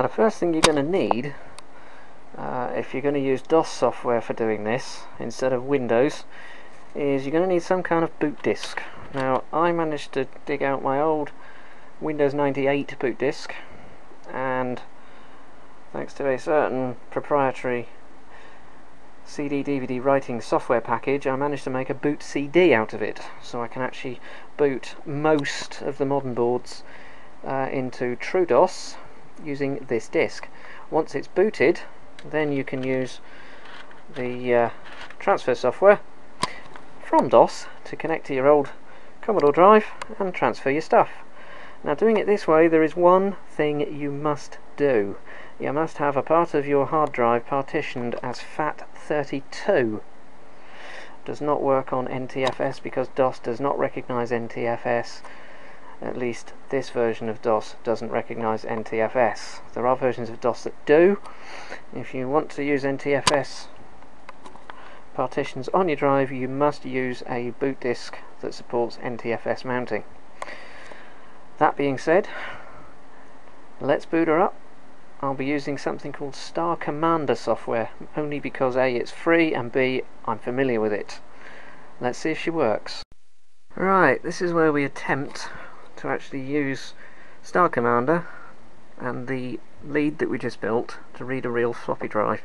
Now the first thing you're going to need, if you're going to use DOS software for doing this instead of Windows, is you're going to need some kind of boot disk. Now I managed to dig out my old Windows 98 boot disk, and thanks to a certain proprietary CD-DVD writing software package, I managed to make a boot CD out of it, so I can actually boot most of the modern boards into true DOS using this disk. Once it's booted, then you can use the transfer software from DOS to connect to your old Commodore drive and transfer your stuff. Now, doing it this way, there is one thing you must do. You must have a part of your hard drive partitioned as FAT32. Does not work on NTFS because DOS does not recognize NTFS. At least this version of DOS doesn't recognize NTFS. There are versions of DOS that do. If you want to use NTFS partitions on your drive, you must use a boot disk that supports NTFS mounting. That being said, let's boot her up. I'll be using something called Star Commander software, only because A, it's free, and B, I'm familiar with it. Let's see if she works. Right, this is where we attempt to actually use Star Commander and the lead that we just built to read a real floppy drive.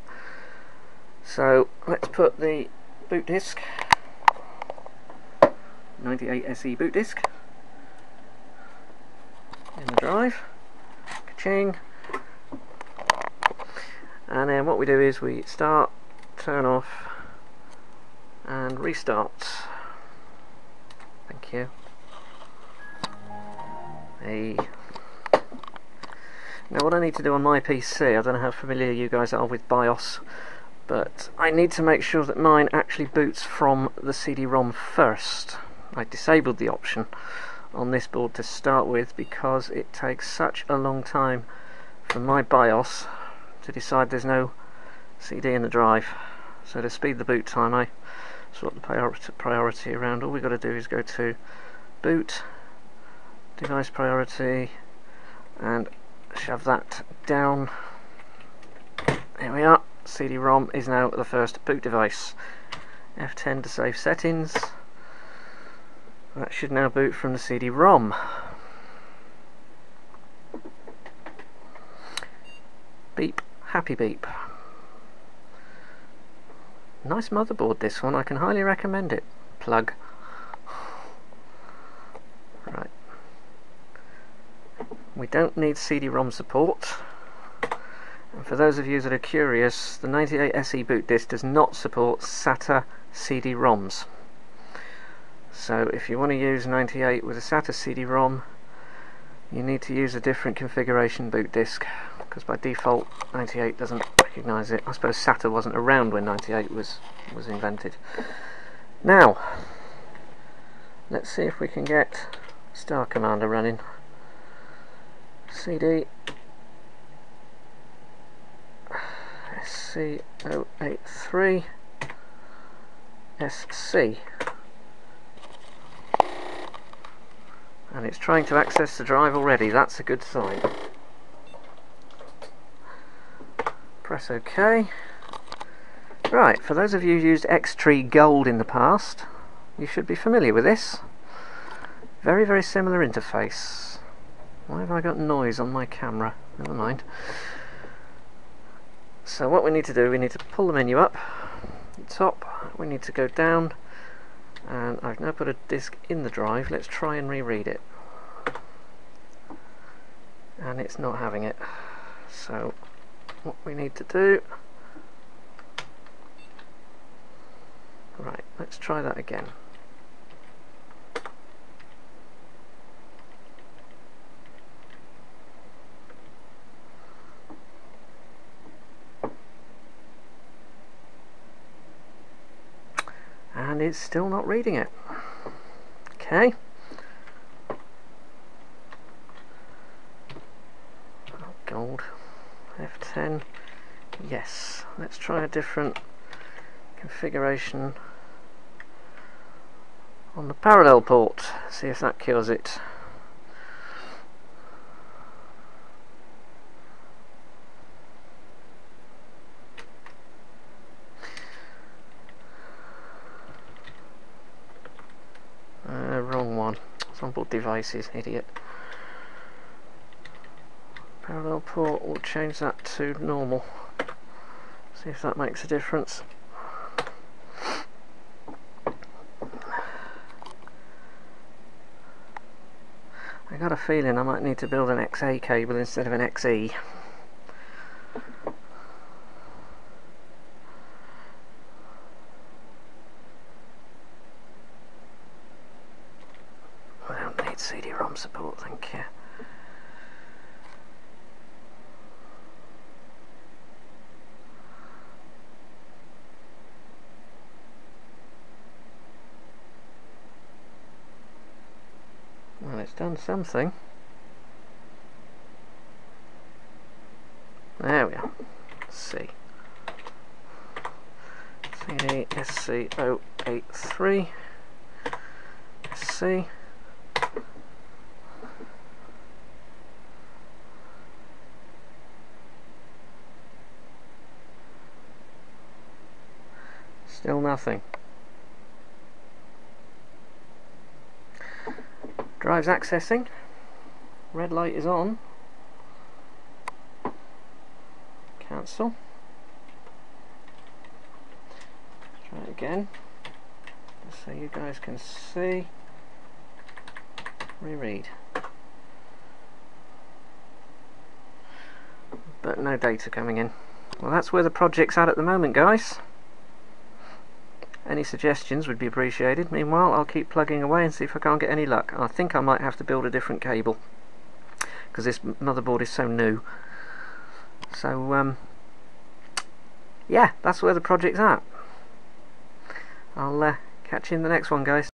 So let's put the boot disk, 98 SE boot disk, in the drive. Ka-ching. And then what we do is we start, turn off, and restart. Thank you. Hey. Now what I need to do on my PC, I don't know how familiar you guys are with BIOS, but I need to make sure that mine actually boots from the CD-ROM first. I disabled the option on this board to start with because it takes such a long time for my BIOS to decide there's no CD in the drive. So to speed the boot time, I swap the priority around. All we've got to do is go to boot, device priority, and shove that down. There we are. CD-ROM is now the first boot device. F10 to save settings. That should now boot from the CD-ROM. Beep, happy beep. Nice motherboard this one, I can highly recommend it. Plug. Right. We don't need CD-ROM support. And for those of you that are curious, the 98 SE boot disk does not support SATA CD-ROMs. So if you want to use 98 with a SATA CD-ROM, you need to use a different configuration boot disk, because by default 98 doesn't recognise it. I suppose SATA wasn't around when 98 was invented. Now, let's see if we can get Star Commander running. CD SC083 SC, and it's trying to access the drive already. That's a good sign. Press OK. Right, for those of you who used Xtree Gold in the past, you should be familiar with this. Very, very similar interface. Why have I got noise on my camera? Never mind. So what we need to do, we need to pull the menu up at the top, we need to go down, and I've now put a disk in the drive. Let's try and reread it. And it's not having it. So what we need to do, right, let's try that again. And it's still not reading it. Okay. Oh, gold. F10. Yes. Let's try a different configuration on the parallel port. See if that cures it. motherboard devices, idiot. Parallel port, we'll change that to normal. See if that makes a difference. I got a feeling I might need to build an XA cable instead of an XE. I don't need CD-ROM support, thank you. Well, it's done something. There we are. C. CD SC083 SC. Still nothing. Drive's accessing. Red light is on. Cancel. Try it again, just so you guys can see. Reread. But no data coming in. Well, that's where the project's at the moment, guys. Any suggestions would be appreciated. Meanwhile, I'll keep plugging away and see if I can't get any luck. I think I might have to build a different cable because this motherboard is so new. So, yeah, that's where the project's at. I'll catch you in the next one, guys.